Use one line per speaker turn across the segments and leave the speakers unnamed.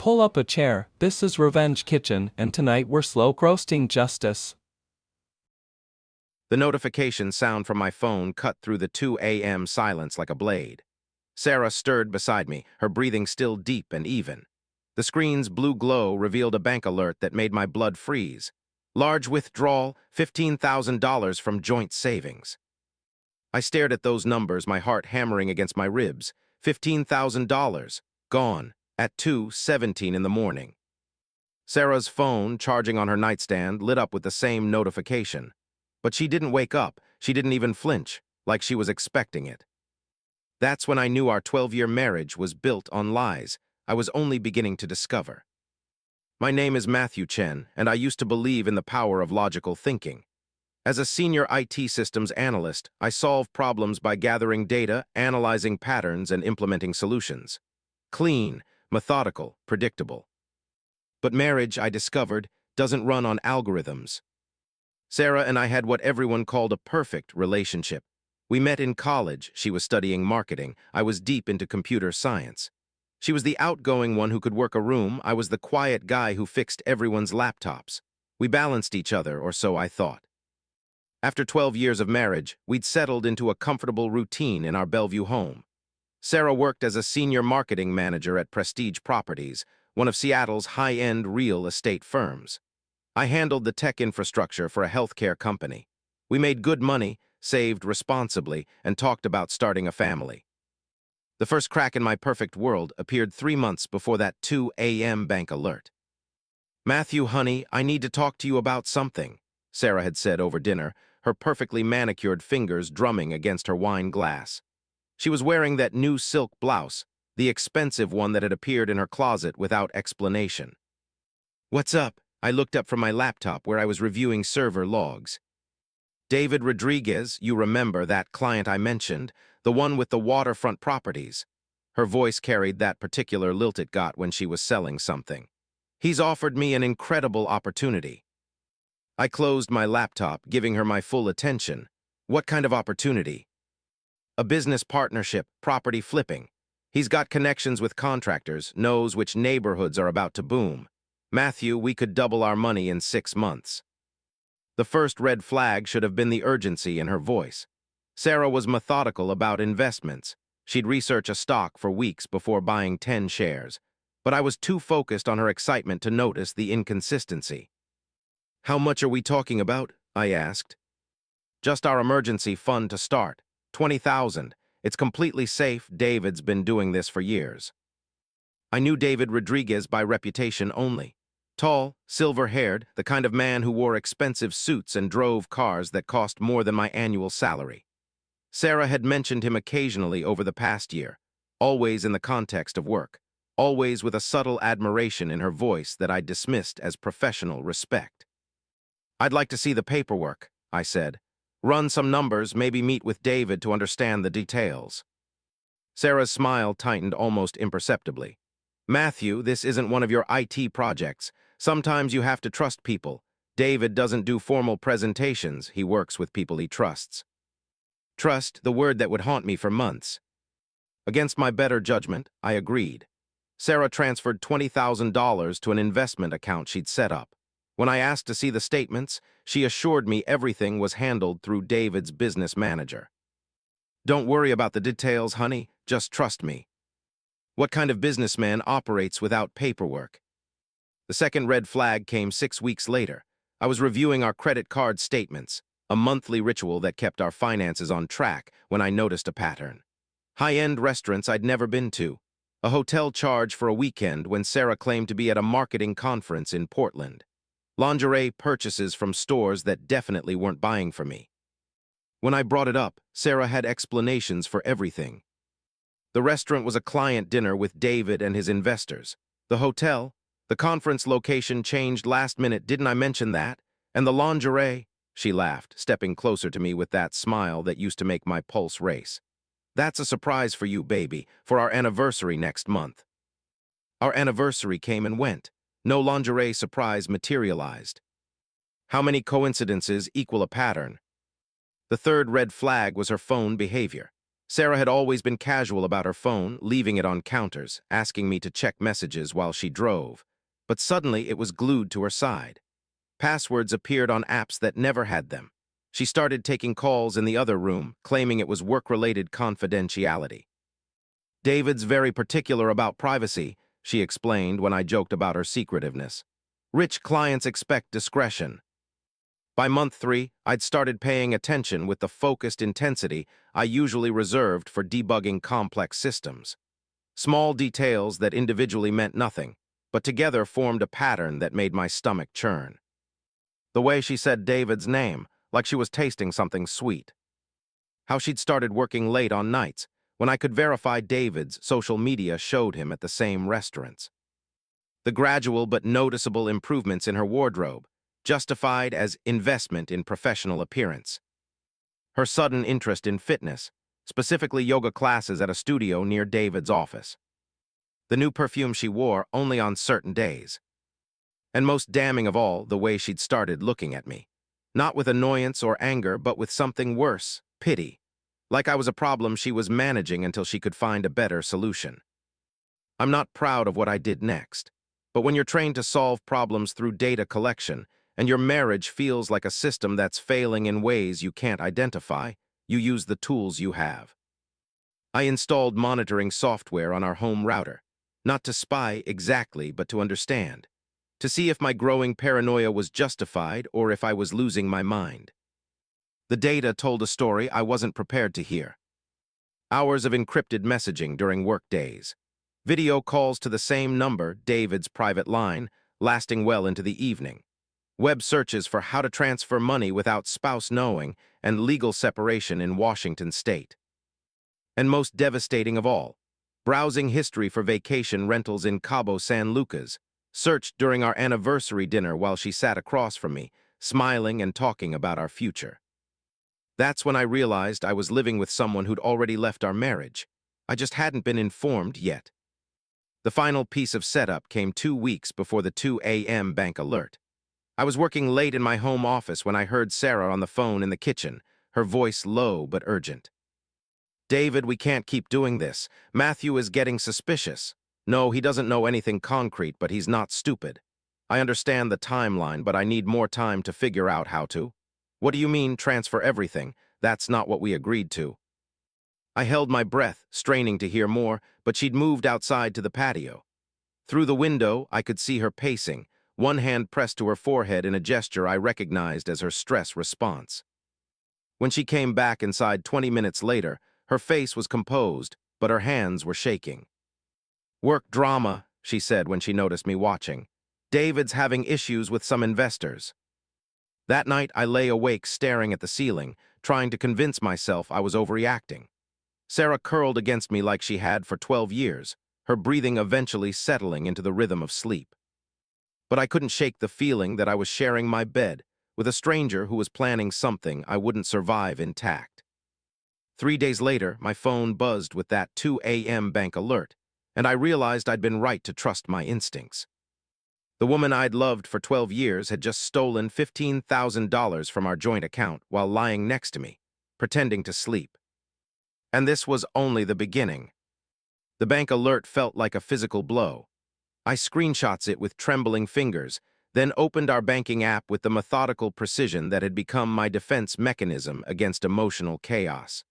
Pull up a chair, this is Revenge Kitchen, and tonight we're slow roasting justice.
The notification sound from my phone cut through the 2 a.m. silence like a blade. Sarah stirred beside me, her breathing still deep and even. The screen's blue glow revealed a bank alert that made my blood freeze. Large withdrawal, $15,000 from joint savings. I stared at those numbers, my heart hammering against my ribs. $15,000, gone, at 2:17 in the morning. Sarah's phone, charging on her nightstand, lit up with the same notification. But she didn't wake up, she didn't even flinch, like she was expecting it. That's when I knew our 12-year marriage was built on lies I was only beginning to discover. My name is Matthew Chen, and I used to believe in the power of logical thinking. As a senior IT systems analyst, I solve problems by gathering data, analyzing patterns, and implementing solutions. Clean, methodical, predictable. But marriage, I discovered, doesn't run on algorithms. Sarah and I had what everyone called a perfect relationship. We met in college. She was studying marketing. I was deep into computer science. She was the outgoing one who could work a room. I was the quiet guy who fixed everyone's laptops. We balanced each other, or so I thought. After 12 years of marriage, we'd settled into a comfortable routine in our Bellevue home. Sarah worked as a senior marketing manager at Prestige Properties, one of Seattle's high-end real estate firms. I handled the tech infrastructure for a healthcare company. We made good money, saved responsibly, and talked about starting a family. The first crack in my perfect world appeared 3 months before that 2 a.m. bank alert. "Matthew, honey, I need to talk to you about something," Sarah had said over dinner, her perfectly manicured fingers drumming against her wine glass. She was wearing that new silk blouse, the expensive one that had appeared in her closet without explanation. "What's up?" I looked up from my laptop where I was reviewing server logs. "David Rodriguez, you remember that client I mentioned, the one with the waterfront properties." Her voice carried that particular lilt it got when she was selling something. "He's offered me an incredible opportunity." I closed my laptop, giving her my full attention. "What kind of opportunity?" "A business partnership, property flipping. He's got connections with contractors, knows which neighborhoods are about to boom. Matthew, we could double our money in 6 months." The first red flag should have been the urgency in her voice. Sarah was methodical about investments. She'd research a stock for weeks before buying 10 shares. But I was too focused on her excitement to notice the inconsistency. "How much are we talking about?" I asked. "Just our emergency fund to start. 20,000. It's completely safe. David's been doing this for years." I knew David Rodriguez by reputation only. Tall, silver-haired, the kind of man who wore expensive suits and drove cars that cost more than my annual salary. Sarah had mentioned him occasionally over the past year, always in the context of work, always with a subtle admiration in her voice that I dismissed as professional respect. "I'd like to see the paperwork," I said. "Run some numbers, maybe meet with David to understand the details." Sarah's smile tightened almost imperceptibly. "Matthew, this isn't one of your IT projects. Sometimes you have to trust people. David doesn't do formal presentations. He works with people he trusts." Trust, the word that would haunt me for months. Against my better judgment, I agreed. Sarah transferred $20,000 to an investment account she'd set up. When I asked to see the statements, she assured me everything was handled through David's business manager. "Don't worry about the details, honey. Just trust me." What kind of businessman operates without paperwork? The second red flag came 6 weeks later. I was reviewing our credit card statements, a monthly ritual that kept our finances on track, when I noticed a pattern. High-end restaurants I'd never been to. A hotel charge for a weekend when Sarah claimed to be at a marketing conference in Portland. Lingerie purchases from stores that definitely weren't buying for me. When I brought it up, Sarah had explanations for everything. The restaurant was a client dinner with David and his investors. The hotel, the conference location changed last minute, didn't I mention that? And the lingerie? She laughed, stepping closer to me with that smile that used to make my pulse race. "That's a surprise for you, baby, for our anniversary next month." Our anniversary came and went. No lingerie surprise materialized. How many coincidences equal a pattern? The third red flag was her phone behavior. Sarah had always been casual about her phone, leaving it on counters, asking me to check messages while she drove. But suddenly it was glued to her side. Passwords appeared on apps that never had them. She started taking calls in the other room, claiming it was work-related confidentiality. David's very particular about privacy, she explained when I joked about her secretiveness. Rich clients expect discretion. By month 3, I'd started paying attention with the focused intensity I usually reserved for debugging complex systems. Small details that individually meant nothing, but together formed a pattern that made my stomach churn. The way she said David's name, like she was tasting something sweet. How she'd started working late on nights, when I could verify David's social media showed him at the same restaurants. The gradual but noticeable improvements in her wardrobe, justified as investment in professional appearance. Her sudden interest in fitness, specifically yoga classes at a studio near David's office. The new perfume she wore only on certain days. And most damning of all, the way she'd started looking at me. Not with annoyance or anger, but with something worse, pity. Like I was a problem she was managing until she could find a better solution. I'm not proud of what I did next. But when you're trained to solve problems through data collection, and your marriage feels like a system that's failing in ways you can't identify, you use the tools you have. I installed monitoring software on our home router, not to spy exactly, but to understand, to see if my growing paranoia was justified or if I was losing my mind. The data told a story I wasn't prepared to hear. Hours of encrypted messaging during work days. Video calls to the same number, David's private line, lasting well into the evening. Web searches for how to transfer money without spouse knowing, and legal separation in Washington state. And most devastating of all, browsing history for vacation rentals in Cabo San Lucas, searched during our anniversary dinner while she sat across from me, smiling and talking about our future. That's when I realized I was living with someone who'd already left our marriage. I just hadn't been informed yet. The final piece of setup came 2 weeks before the 2 a.m. bank alert. I was working late in my home office when I heard Sarah on the phone in the kitchen, her voice low but urgent. David, we can't keep doing this. Matthew is getting suspicious. No, he doesn't know anything concrete, but he's not stupid. I understand the timeline, but I need more time to figure out how to. What do you mean, transfer everything? That's not what we agreed to. I held my breath, straining to hear more, but she'd moved outside to the patio. Through the window, I could see her pacing, one hand pressed to her forehead in a gesture I recognized as her stress response. When she came back inside 20 minutes later, her face was composed, but her hands were shaking. Work drama, she said when she noticed me watching. David's having issues with some investors. That night, I lay awake staring at the ceiling, trying to convince myself I was overreacting. Sarah curled against me like she had for 12 years, her breathing eventually settling into the rhythm of sleep. But I couldn't shake the feeling that I was sharing my bed with a stranger who was planning something I wouldn't survive intact. 3 days later, my phone buzzed with that 2 a.m. bank alert, and I realized I'd been right to trust my instincts. The woman I'd loved for 12 years had just stolen $15,000 from our joint account while lying next to me, pretending to sleep. And this was only the beginning. The bank alert felt like a physical blow. I screenshots it with trembling fingers, then opened our banking app with the methodical precision that had become my defense mechanism against emotional chaos.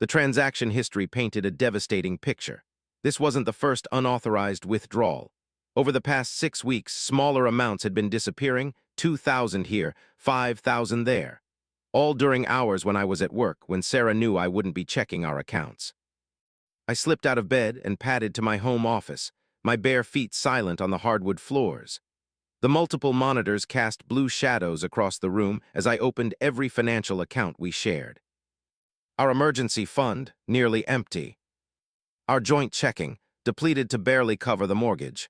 The transaction history painted a devastating picture. This wasn't the first unauthorized withdrawal. Over the past 6 weeks, smaller amounts had been disappearing, 2,000 here, 5,000 there. All during hours when I was at work, when Sarah knew I wouldn't be checking our accounts. I slipped out of bed and padded to my home office, my bare feet silent on the hardwood floors. The multiple monitors cast blue shadows across the room as I opened every financial account we shared. Our emergency fund, nearly empty. Our joint checking, depleted to barely cover the mortgage.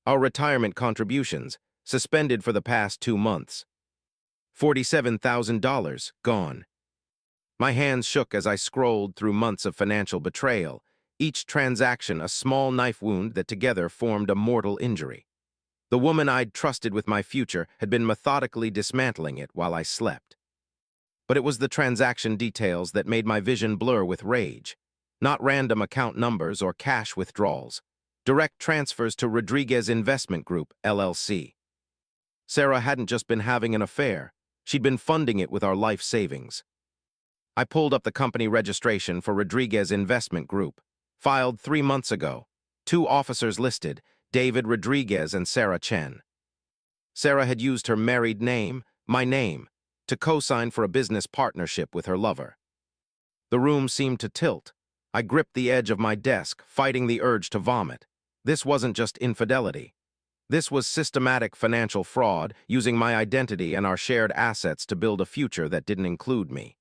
Our retirement contributions, suspended for the past 2 months. $47,000 gone. My hands shook as I scrolled through months of financial betrayal, each transaction a small knife wound that together formed a mortal injury. The woman I'd trusted with my future had been methodically dismantling it while I slept. But it was the transaction details that made my vision blur with rage. Not random account numbers or cash withdrawals. Direct transfers to Rodriguez Investment Group, LLC. Sarah hadn't just been having an affair. She'd been funding it with our life savings. I pulled up the company registration for Rodriguez Investment Group, filed 3 months ago. 2 officers listed, David Rodriguez and Sarah Chen. Sarah had used her married name, my name, to co-sign for a business partnership with her lover. The room seemed to tilt. I gripped the edge of my desk, fighting the urge to vomit. This wasn't just infidelity. This was systematic financial fraud, using my identity and our shared assets to build a future that didn't include me.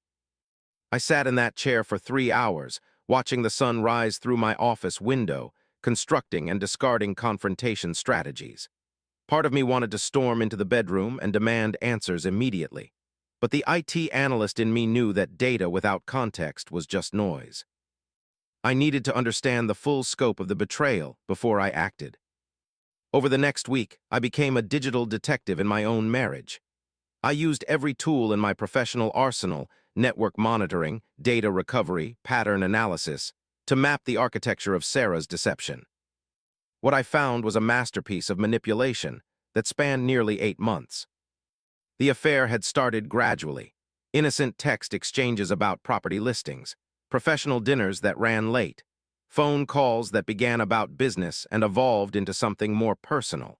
I sat in that chair for 3 hours, watching the sun rise through my office window, constructing and discarding confrontation strategies. Part of me wanted to storm into the bedroom and demand answers immediately. But the IT analyst in me knew that data without context was just noise. I needed to understand the full scope of the betrayal before I acted. Over the next week, I became a digital detective in my own marriage. I used every tool in my professional arsenal, network monitoring, data recovery, pattern analysis, to map the architecture of Sarah's deception. What I found was a masterpiece of manipulation that spanned nearly 8 months. The affair had started gradually. Innocent text exchanges about property listings, professional dinners that ran late, phone calls that began about business and evolved into something more personal.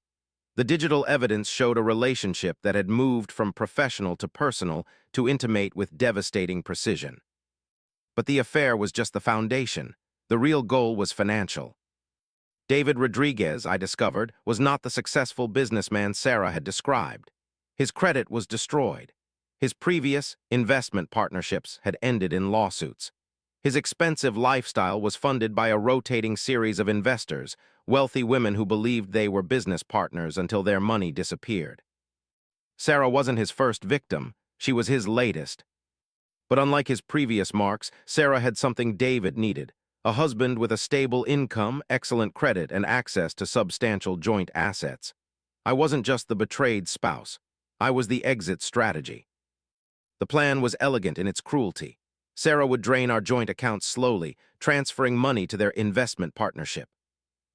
The digital evidence showed a relationship that had moved from professional to personal to intimate with devastating precision. But the affair was just the foundation. The real goal was financial. David Rodriguez, I discovered, was not the successful businessman Sarah had described. His credit was destroyed. His previous investment partnerships had ended in lawsuits. His expensive lifestyle was funded by a rotating series of investors, wealthy women who believed they were business partners until their money disappeared. Sarah wasn't his first victim, she was his latest. But unlike his previous marks, Sarah had something David needed: a husband with a stable income, excellent credit, and access to substantial joint assets. I wasn't just the betrayed spouse. I was the exit strategy. The plan was elegant in its cruelty. Sarah would drain our joint accounts slowly, transferring money to their investment partnership.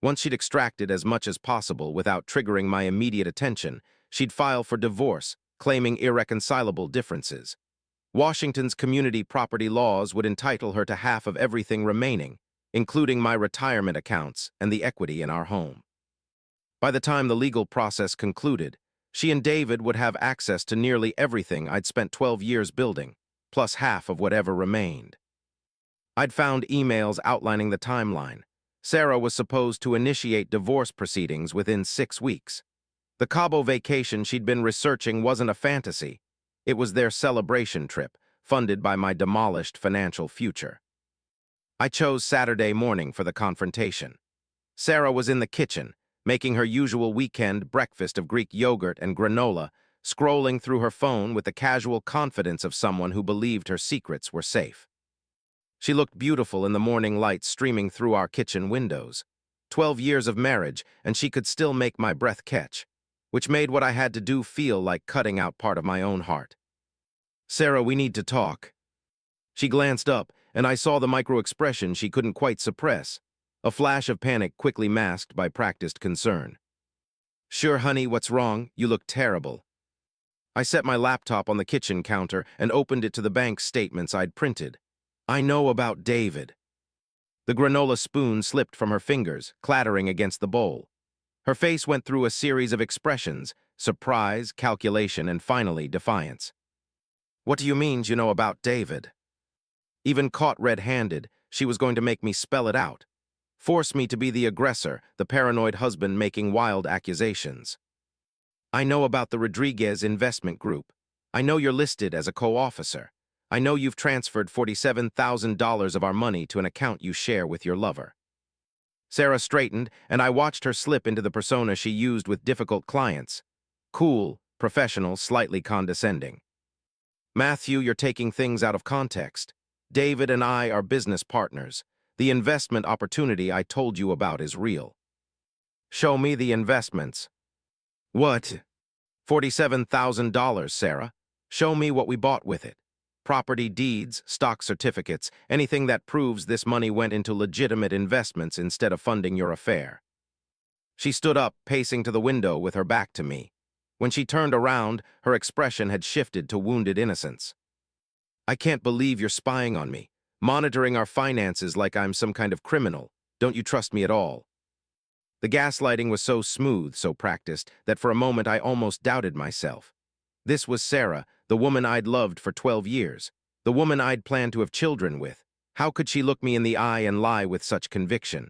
Once she'd extracted as much as possible without triggering my immediate attention, she'd file for divorce, claiming irreconcilable differences. Washington's community property laws would entitle her to half of everything remaining, including my retirement accounts and the equity in our home. By the time the legal process concluded, she and David would have access to nearly everything I'd spent 12 years building, plus half of whatever remained. I'd found emails outlining the timeline. Sarah was supposed to initiate divorce proceedings within 6 weeks. The Cabo vacation she'd been researching wasn't a fantasy. It was their celebration trip, funded by my demolished financial future. I chose Saturday morning for the confrontation. Sarah was in the kitchen, making her usual weekend breakfast of Greek yogurt and granola, scrolling through her phone with the casual confidence of someone who believed her secrets were safe. She looked beautiful in the morning light streaming through our kitchen windows. 12 years of marriage, and she could still make my breath catch, which made what I had to do feel like cutting out part of my own heart. "Sarah, we need to talk." She glanced up, and I saw the micro-expression she couldn't quite suppress, a flash of panic quickly masked by practiced concern. "Sure, honey, what's wrong? You look terrible." I set my laptop on the kitchen counter and opened it to the bank statements I'd printed. "I know about David." The granola spoon slipped from her fingers, clattering against the bowl. Her face went through a series of expressions: surprise, calculation, and finally defiance. "What do you mean you know about David?" Even caught red-handed, she was going to make me spell it out. Force me to be the aggressor, the paranoid husband making wild accusations. "I know about the Rodriguez Investment Group. I know you're listed as a co-officer. I know you've transferred $47,000 of our money to an account you share with your lover." Sarah straightened, and I watched her slip into the persona she used with difficult clients. Cool, professional, slightly condescending. "Matthew, you're taking things out of context. David and I are business partners. The investment opportunity I told you about is real." "Show me the investments." "What?" $47,000, Sarah. "Show me what we bought with it. property deeds, stock certificates, anything that proves this money went into legitimate investments instead of funding your affair. She stood up, pacing to the window with her back to me. When she turned around, her expression had shifted to wounded innocence. I can't believe you're spying on me, monitoring our finances like I'm some kind of criminal. Don't you trust me at all? The gaslighting was so smooth, so practiced, that for a moment I almost doubted myself. This was Sarah, the woman I'd loved for 12 years, the woman I'd planned to have children with. How could she look me in the eye and lie with such conviction?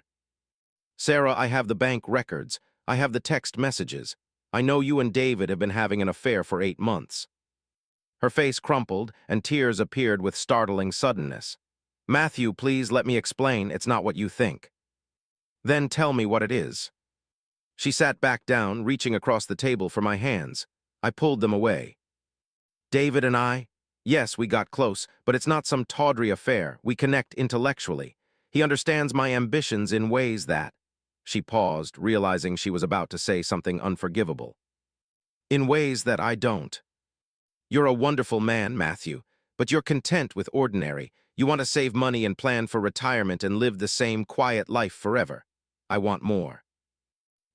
Sarah, I have the bank records. I have the text messages. I know you and David have been having an affair for 8 months. Her face crumpled, and tears appeared with startling suddenness. Matthew, please let me explain. It's not what you think. Then tell me what it is. She sat back down, reaching across the table for my hands. I pulled them away. David and I? Yes, we got close, but it's not some tawdry affair. We connect intellectually. He understands my ambitions in ways that... She paused, realizing she was about to say something unforgivable. In ways that I don't. You're a wonderful man, Matthew, but you're content with ordinary. You want to save money and plan for retirement and live the same quiet life forever. I want more.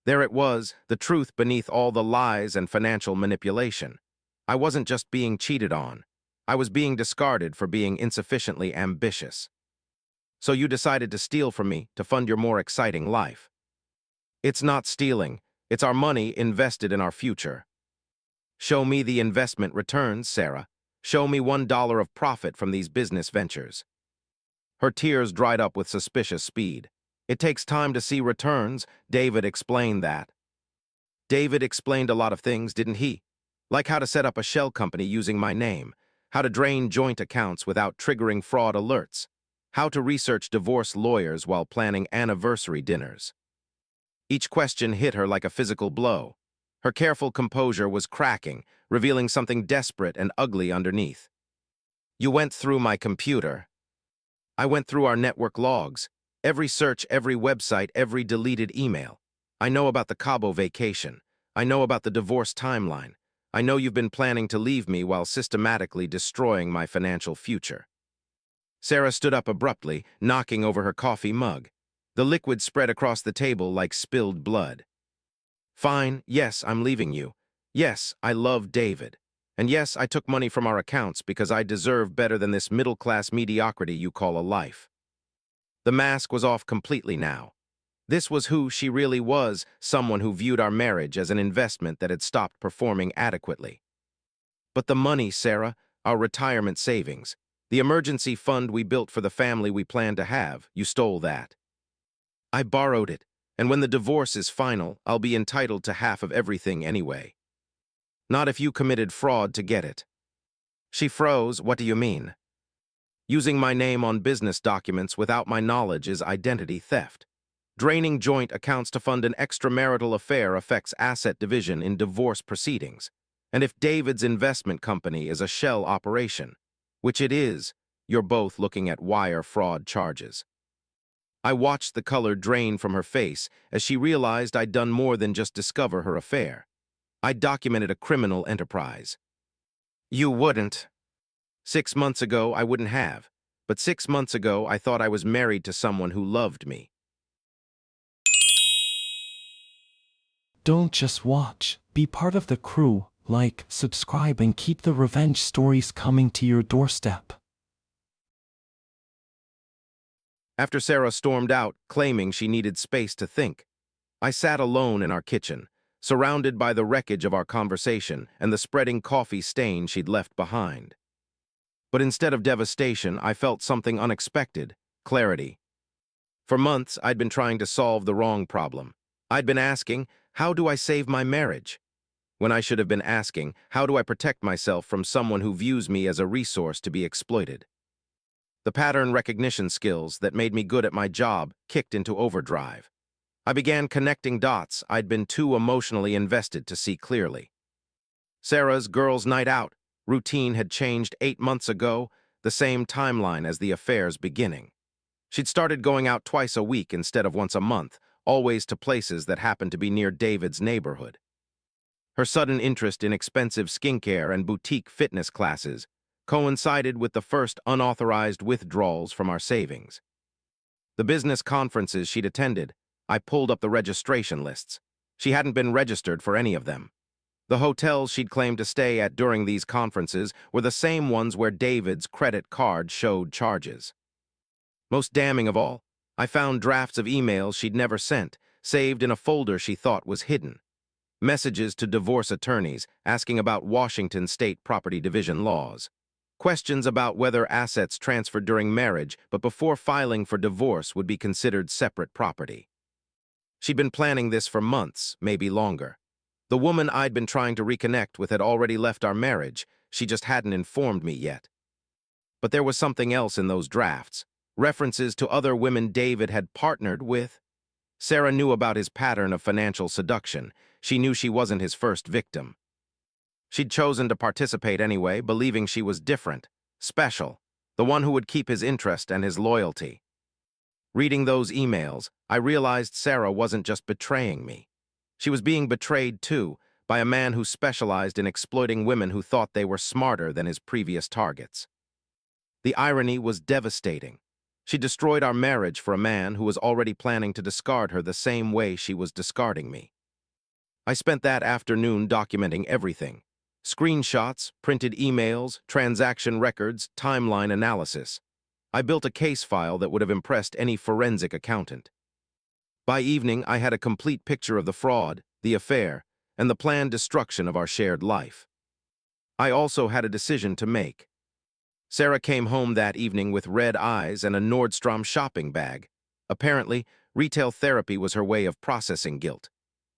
There it was, the truth beneath all the lies and financial manipulation. I wasn't just being cheated on. I was being discarded for being insufficiently ambitious. So you decided to steal from me to fund your more exciting life. It's not stealing. It's our money invested in our future. Show me the investment returns, Sarah. Show me $1 of profit from these business ventures. Her tears dried up with suspicious speed. It takes time to see returns. David explained that. David explained a lot of things, didn't he? Like how to set up a shell company using my name, how to drain joint accounts without triggering fraud alerts, how to research divorce lawyers while planning anniversary dinners. Each question hit her like a physical blow. Her careful composure was cracking, revealing something desperate and ugly underneath. You went through my computer. I went through our network logs. Every search, every website, every deleted email. I know about the Cabo vacation. I know about the divorce timeline. I know you've been planning to leave me while systematically destroying my financial future. Sarah stood up abruptly, knocking over her coffee mug. The liquid spread across the table like spilled blood. Fine, yes, I'm leaving you. Yes, I love David. And yes, I took money from our accounts because I deserve better than this middle-class mediocrity you call a life. The mask was off completely now. This was who she really was, someone who viewed our marriage as an investment that had stopped performing adequately. But the money, Sarah, our retirement savings, the emergency fund we built for the family we planned to have, you stole that. I borrowed it, and when the divorce is final, I'll be entitled to half of everything anyway. Not if you committed fraud to get it. She froze. What do you mean? Using my name on business documents without my knowledge is identity theft. Draining joint accounts to fund an extramarital affair affects asset division in divorce proceedings. And if David's investment company is a shell operation, which it is, you're both looking at wire fraud charges. I watched the color drain from her face as she realized I'd done more than just discover her affair. I'd documented a criminal enterprise. You wouldn't. 6 months ago, I wouldn't have. But 6 months ago, I thought I was married to someone who loved me.
Don't just watch. Be part of the crew. Like, subscribe, and keep the revenge stories coming to your doorstep.
After Sarah stormed out, claiming she needed space to think, I sat alone in our kitchen, surrounded by the wreckage of our conversation and the spreading coffee stain she'd left behind. But instead of devastation, I felt something unexpected: clarity. For months, I'd been trying to solve the wrong problem. I'd been asking, how do I save my marriage? When I should have been asking, how do I protect myself from someone who views me as a resource to be exploited? The pattern recognition skills that made me good at my job kicked into overdrive. I began connecting dots I'd been too emotionally invested to see clearly. Sarah's girls' night out routine had changed 8 months ago, the same timeline as the affair's beginning. She'd started going out twice a week instead of once a month, always to places that happened to be near David's neighborhood. Her sudden interest in expensive skincare and boutique fitness classes coincided with the first unauthorized withdrawals from our savings. The business conferences she'd attended, I pulled up the registration lists. She hadn't been registered for any of them. The hotels she'd claimed to stay at during these conferences were the same ones where David's credit card showed charges. Most damning of all, I found drafts of emails she'd never sent, saved in a folder she thought was hidden. Messages to divorce attorneys asking about Washington state property division laws. Questions about whether assets transferred during marriage but before filing for divorce would be considered separate property. She'd been planning this for months, maybe longer. The woman I'd been trying to reconnect with had already left our marriage, she just hadn't informed me yet. But there was something else in those drafts, references to other women David had partnered with. Sarah knew about his pattern of financial seduction. She knew she wasn't his first victim. She'd chosen to participate anyway, believing she was different, special, the one who would keep his interest and his loyalty. Reading those emails, I realized Sarah wasn't just betraying me. She was being betrayed, too, by a man who specialized in exploiting women who thought they were smarter than his previous targets. The irony was devastating. She destroyed our marriage for a man who was already planning to discard her the same way she was discarding me. I spent that afternoon documenting everything. Screenshots, printed emails, transaction records, timeline analysis. I built a case file that would have impressed any forensic accountant. By evening, I had a complete picture of the fraud, the affair, and the planned destruction of our shared life. I also had a decision to make. Sarah came home that evening with red eyes and a Nordstrom shopping bag. Apparently, retail therapy was her way of processing guilt.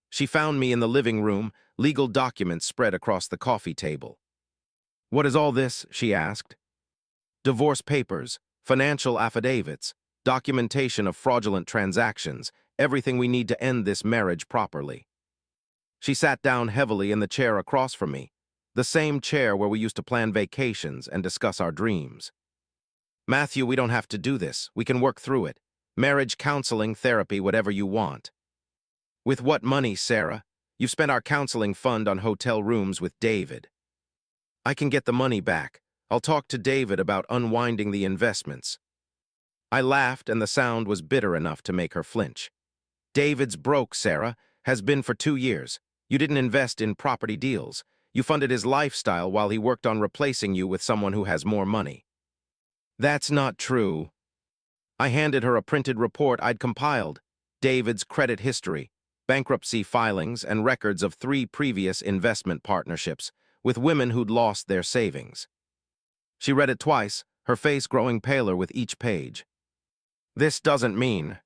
She found me in the living room, legal documents spread across the coffee table. "What is all this?" she asked. "Divorce papers, financial affidavits, documentation of fraudulent transactions, everything we need to end this marriage properly." She sat down heavily in the chair across from me, the same chair where we used to plan vacations and discuss our dreams. "Matthew, we don't have to do this. We can work through it. Marriage counseling, therapy, whatever you want." "With what money, Sarah? You've spent our counseling fund on hotel rooms with David." "I can get the money back. I'll talk to David about unwinding the investments." I laughed, and the sound was bitter enough to make her flinch. "David's broke, Sarah. Has been for 2 years. You didn't invest in property deals. You funded his lifestyle while he worked on replacing you with someone who has more money." "That's not true." I handed her a printed report I'd compiled, David's credit history, bankruptcy filings, and records of 3 previous investment partnerships with women who'd lost their savings. She read it twice, her face growing paler with each page. "This doesn't mean."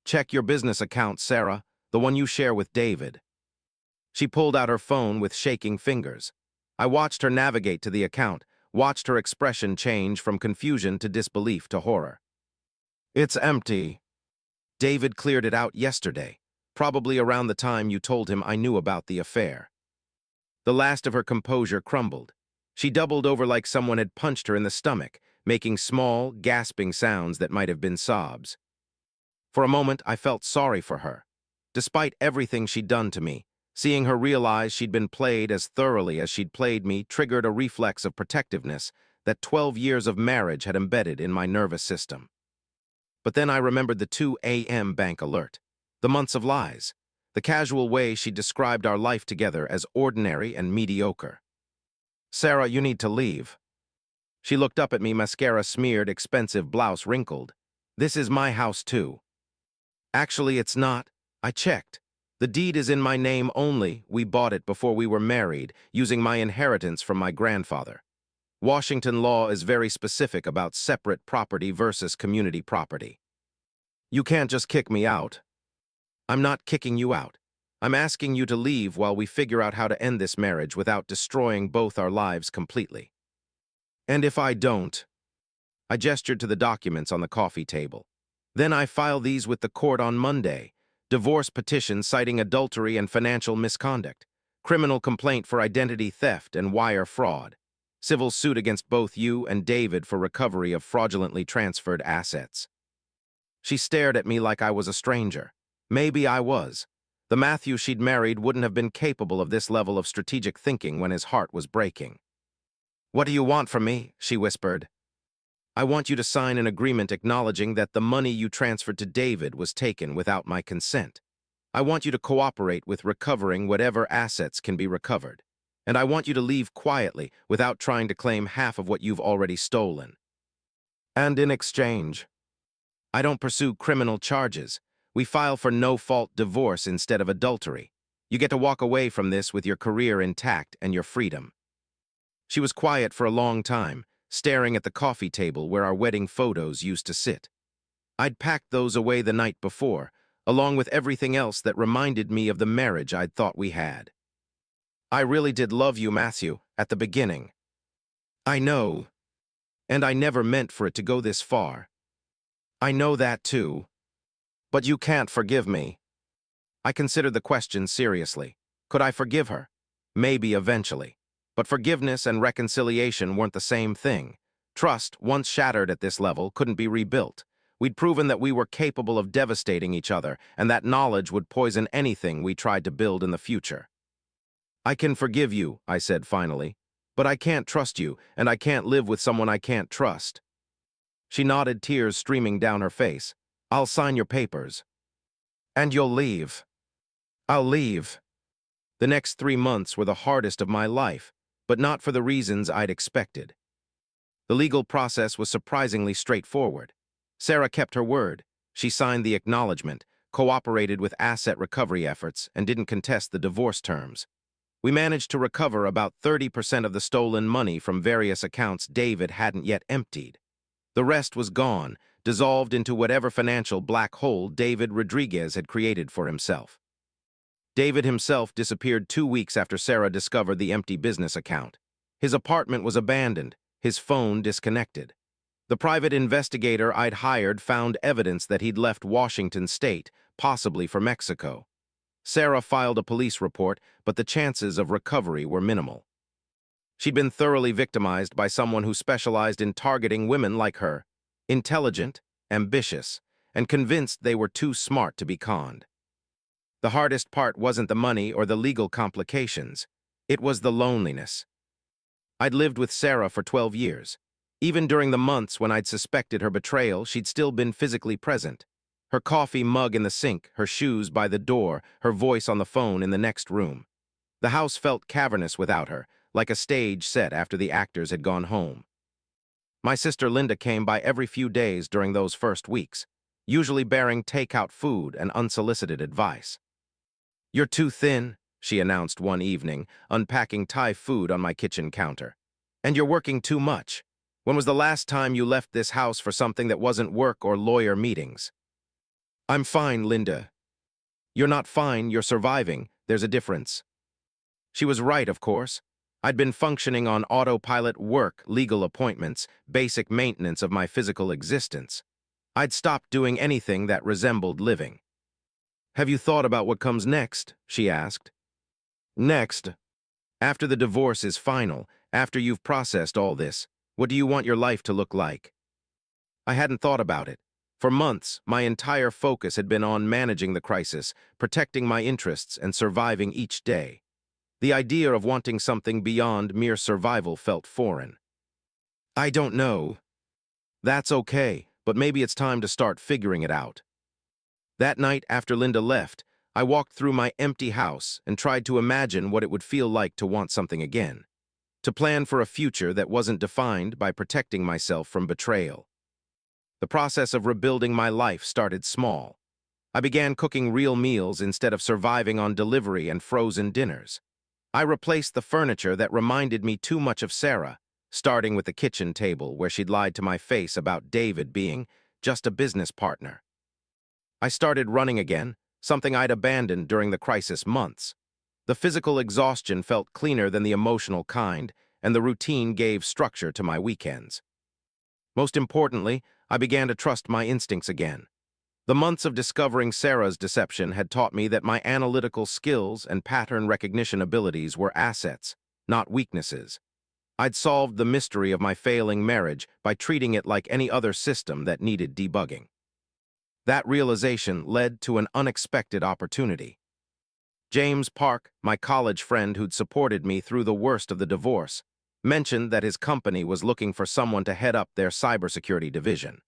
"Check your business account, Sarah, the one you share with David." She pulled out her phone with shaking fingers. I watched her navigate to the account, watched her expression change from confusion to disbelief to horror. "It's empty." "David cleared it out yesterday, probably around the time you told him I knew about the affair." The last of her composure crumbled. She doubled over like someone had punched her in the stomach, making small, gasping sounds that might have been sobs. For a moment, I felt sorry for her. Despite everything she'd done to me, seeing her realize she'd been played as thoroughly as she'd played me triggered a reflex of protectiveness that 12 years of marriage had embedded in my nervous system. But then I remembered the 2 a.m. bank alert, the months of lies, the casual way she described our life together as ordinary and mediocre. "Sarah, you need to leave." She looked up at me, mascara smeared, expensive blouse wrinkled. "This is my house, too." "Actually, it's not. I checked. The deed is in my name only. We bought it before we were married, using my inheritance from my grandfather. Washington law is very specific about separate property versus community property. You can't just kick me out." "I'm not kicking you out. I'm asking you to leave while we figure out how to end this marriage without destroying both our lives completely." "And if I don't?" I gestured to the documents on the coffee table. "Then I file these with the court on Monday. Divorce petition citing adultery and financial misconduct. Criminal complaint for identity theft and wire fraud. Civil suit against both you and David for recovery of fraudulently transferred assets." She stared at me like I was a stranger. Maybe I was. The Matthew she'd married wouldn't have been capable of this level of strategic thinking when his heart was breaking. "What do you want from me?" she whispered. "I want you to sign an agreement acknowledging that the money you transferred to David was taken without my consent. I want you to cooperate with recovering whatever assets can be recovered. And I want you to leave quietly without trying to claim half of what you've already stolen. And in exchange, I don't pursue criminal charges. We file for no-fault divorce instead of adultery. You get to walk away from this with your career intact and your freedom." She was quiet for a long time, staring at the coffee table where our wedding photos used to sit. I'd packed those away the night before, along with everything else that reminded me of the marriage I'd thought we had. "I really did love you, Matthew, at the beginning. I know. And I never meant for it to go this far. I know that too. But you can't forgive me." I considered the question seriously. Could I forgive her? Maybe eventually. But forgiveness and reconciliation weren't the same thing. Trust, once shattered at this level, couldn't be rebuilt. We'd proven that we were capable of devastating each other, and that knowledge would poison anything we tried to build in the future. "I can forgive you," I said finally, "but I can't trust you, and I can't live with someone I can't trust." She nodded, tears streaming down her face. "I'll sign your papers." "And you'll leave." "I'll leave." The next 3 months were the hardest of my life, but not for the reasons I'd expected. The legal process was surprisingly straightforward. Sarah kept her word. She signed the acknowledgement, cooperated with asset recovery efforts, and didn't contest the divorce terms. We managed to recover about 30% of the stolen money from various accounts David hadn't yet emptied. The rest was gone, dissolved into whatever financial black hole David Rodriguez had created for himself. David himself disappeared 2 weeks after Sarah discovered the empty business account. His apartment was abandoned, his phone disconnected. The private investigator I'd hired found evidence that he'd left Washington state, possibly for Mexico. Sarah filed a police report, but the chances of recovery were minimal. She'd been thoroughly victimized by someone who specialized in targeting women like her, intelligent, ambitious, and convinced they were too smart to be conned. The hardest part wasn't the money or the legal complications. It was the loneliness. I'd lived with Sarah for 12 years. Even during the months when I'd suspected her betrayal, she'd still been physically present. Her coffee mug in the sink, her shoes by the door, her voice on the phone in the next room. The house felt cavernous without her, like a stage set after the actors had gone home. My sister Linda came by every few days during those first weeks, usually bearing takeout food and unsolicited advice. "You're too thin," she announced one evening, unpacking Thai food on my kitchen counter. "And you're working too much. When was the last time you left this house for something that wasn't work or lawyer meetings?" "I'm fine, Linda." "You're not fine, you're surviving. There's a difference." She was right, of course. I'd been functioning on autopilot: work, legal appointments, basic maintenance of my physical existence. I'd stopped doing anything that resembled living. "Have you thought about what comes next?" she asked. "Next? After the divorce is final, after you've processed all this, what do you want your life to look like?" I hadn't thought about it. For months, my entire focus had been on managing the crisis, protecting my interests, and surviving each day. The idea of wanting something beyond mere survival felt foreign. "I don't know." "That's okay, but maybe it's time to start figuring it out." That night, after Linda left, I walked through my empty house and tried to imagine what it would feel like to want something again, to plan for a future that wasn't defined by protecting myself from betrayal. The process of rebuilding my life started small. I began cooking real meals instead of surviving on delivery and frozen dinners. I replaced the furniture that reminded me too much of Sarah, starting with the kitchen table where she'd lied to my face about David being just a business partner. I started running again, something I'd abandoned during the crisis months. The physical exhaustion felt cleaner than the emotional kind, and the routine gave structure to my weekends. Most importantly, I began to trust my instincts again. The months of discovering Sarah's deception had taught me that my analytical skills and pattern recognition abilities were assets, not weaknesses. I'd solved the mystery of my failing marriage by treating it like any other system that needed debugging. That realization led to an unexpected opportunity. James Park, my college friend who'd supported me through the worst of the divorce, mentioned that his company was looking for someone to head up their cybersecurity division.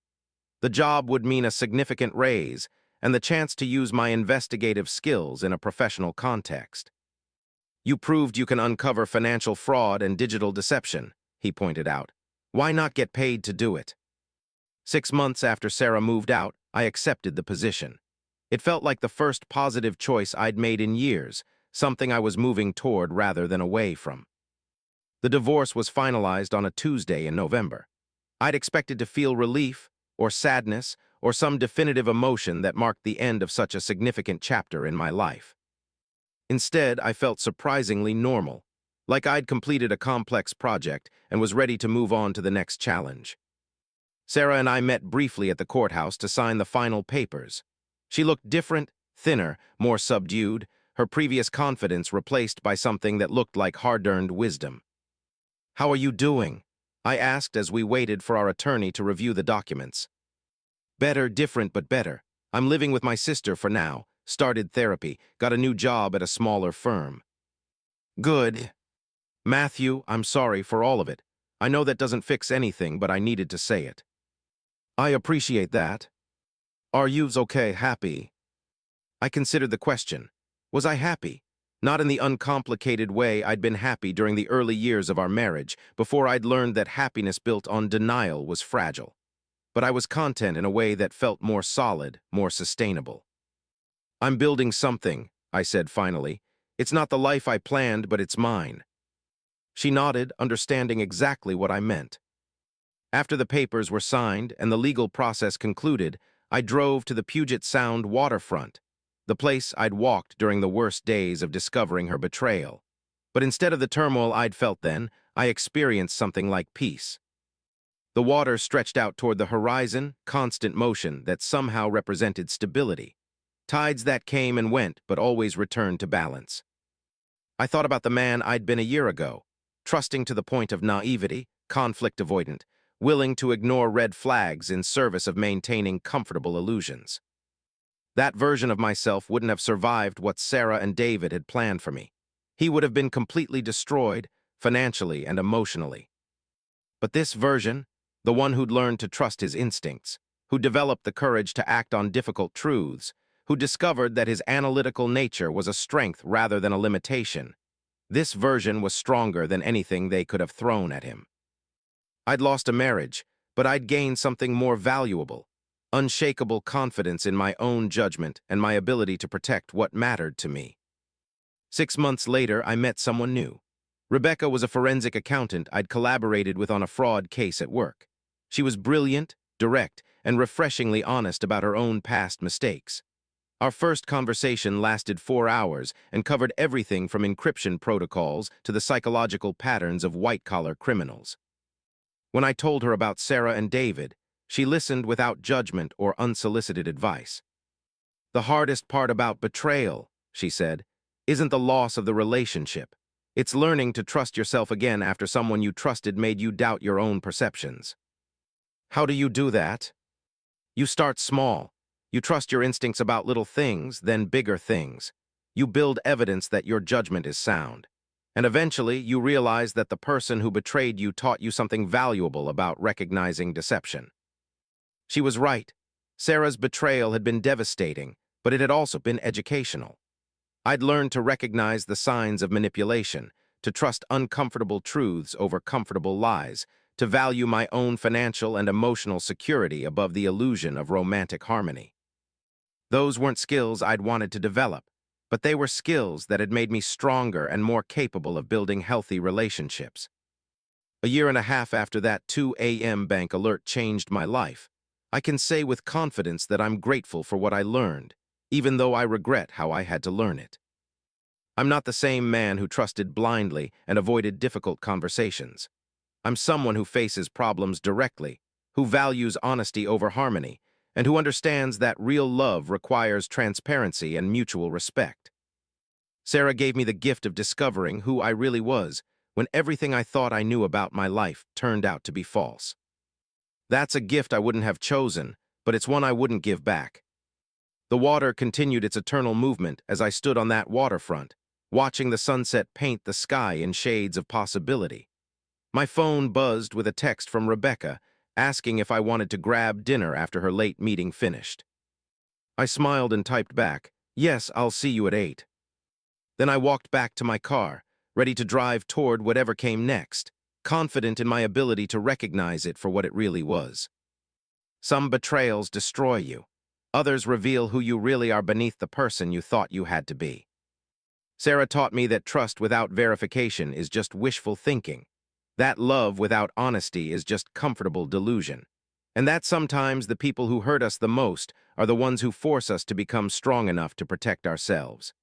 The job would mean a significant raise and the chance to use my investigative skills in a professional context. "You proved you can uncover financial fraud and digital deception," he pointed out. "Why not get paid to do it?" 6 months after Sarah moved out, I accepted the position. It felt like the first positive choice I'd made in years, something I was moving toward rather than away from. The divorce was finalized on a Tuesday in November. I'd expected to feel relief, or sadness, or some definitive emotion that marked the end of such a significant chapter in my life. Instead, I felt surprisingly normal, like I'd completed a complex project and was ready to move on to the next challenge. Sarah and I met briefly at the courthouse to sign the final papers. She looked different, thinner, more subdued, her previous confidence replaced by something that looked like hard-earned wisdom. "How are you doing?" I asked as we waited for our attorney to review the documents. "Better, different, but better. I'm living with my sister for now, started therapy, got a new job at a smaller firm." "Good. Matthew, I'm sorry for all of it. I know that doesn't fix anything, but I needed to say it." "I appreciate that. Are yous okay, happy?" I considered the question. Was I happy? Not in the uncomplicated way I'd been happy during the early years of our marriage, before I'd learned that happiness built on denial was fragile. But I was content in a way that felt more solid, more sustainable. "I'm building something," I said finally. "It's not the life I planned, but it's mine." She nodded, understanding exactly what I meant. After the papers were signed and the legal process concluded, I drove to the Puget Sound waterfront, the place I'd walked during the worst days of discovering her betrayal. But instead of the turmoil I'd felt then, I experienced something like peace. The water stretched out toward the horizon, constant motion that somehow represented stability. Tides that came and went, but always returned to balance. I thought about the man I'd been a year ago, trusting to the point of naivety, conflict avoidant, willing to ignore red flags in service of maintaining comfortable illusions. That version of myself wouldn't have survived what Sarah and David had planned for me. He would have been completely destroyed, financially and emotionally. But this version, the one who'd learned to trust his instincts, who developed the courage to act on difficult truths, who discovered that his analytical nature was a strength rather than a limitation, this version was stronger than anything they could have thrown at him. I'd lost a marriage, but I'd gained something more valuable, unshakable confidence in my own judgment and my ability to protect what mattered to me. 6 months later, I met someone new. Rebecca was a forensic accountant I'd collaborated with on a fraud case at work. She was brilliant, direct, and refreshingly honest about her own past mistakes. Our first conversation lasted 4 hours and covered everything from encryption protocols to the psychological patterns of white-collar criminals. When I told her about Sarah and David, she listened without judgment or unsolicited advice. "The hardest part about betrayal," she said, "isn't the loss of the relationship. It's learning to trust yourself again after someone you trusted made you doubt your own perceptions." "How do you do that?" "You start small. You trust your instincts about little things, then bigger things. You build evidence that your judgment is sound. And eventually, you realize that the person who betrayed you taught you something valuable about recognizing deception." She was right. Sarah's betrayal had been devastating, but it had also been educational. I'd learned to recognize the signs of manipulation, to trust uncomfortable truths over comfortable lies, to value my own financial and emotional security above the illusion of romantic harmony. Those weren't skills I'd wanted to develop, but they were skills that had made me stronger and more capable of building healthy relationships. A year and a half after that 2 a.m. bank alert changed my life, I can say with confidence that I'm grateful for what I learned, even though I regret how I had to learn it. I'm not the same man who trusted blindly and avoided difficult conversations. I'm someone who faces problems directly, who values honesty over harmony, and who understands that real love requires transparency and mutual respect. Sarah gave me the gift of discovering who I really was when everything I thought I knew about my life turned out to be false. That's a gift I wouldn't have chosen, but it's one I wouldn't give back. The water continued its eternal movement as I stood on that waterfront, watching the sunset paint the sky in shades of possibility. My phone buzzed with a text from Rebecca, asking if I wanted to grab dinner after her late meeting finished. I smiled and typed back, "Yes, I'll see you at 8." Then I walked back to my car, ready to drive toward whatever came next, confident in my ability to recognize it for what it really was. Some betrayals destroy you. Others reveal who you really are beneath the person you thought you had to be. Sarah taught me that trust without verification is just wishful thinking, that love without honesty is just comfortable delusion, and that sometimes the people who hurt us the most are the ones who force us to become strong enough to protect ourselves.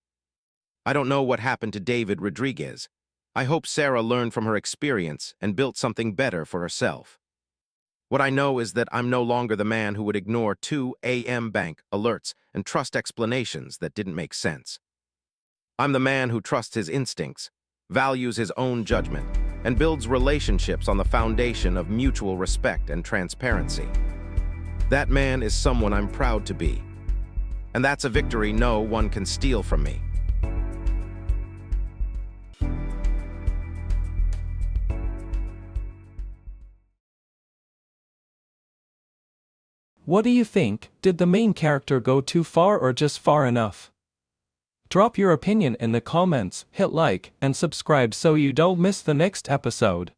I don't know what happened to David Rodriguez. I hope Sarah learned from her experience and built something better for herself. What I know is that I'm no longer the man who would ignore 2 a.m. bank alerts and trust explanations that didn't make sense. I'm the man who trusts his instincts, values his own judgment, and builds relationships on the foundation of mutual respect and transparency. That man is someone I'm proud to be. And that's a victory no one can steal from me.
What do you think? Did the main character go too far or just far enough? Drop your opinion in the comments, hit like, and subscribe so you don't miss the next episode.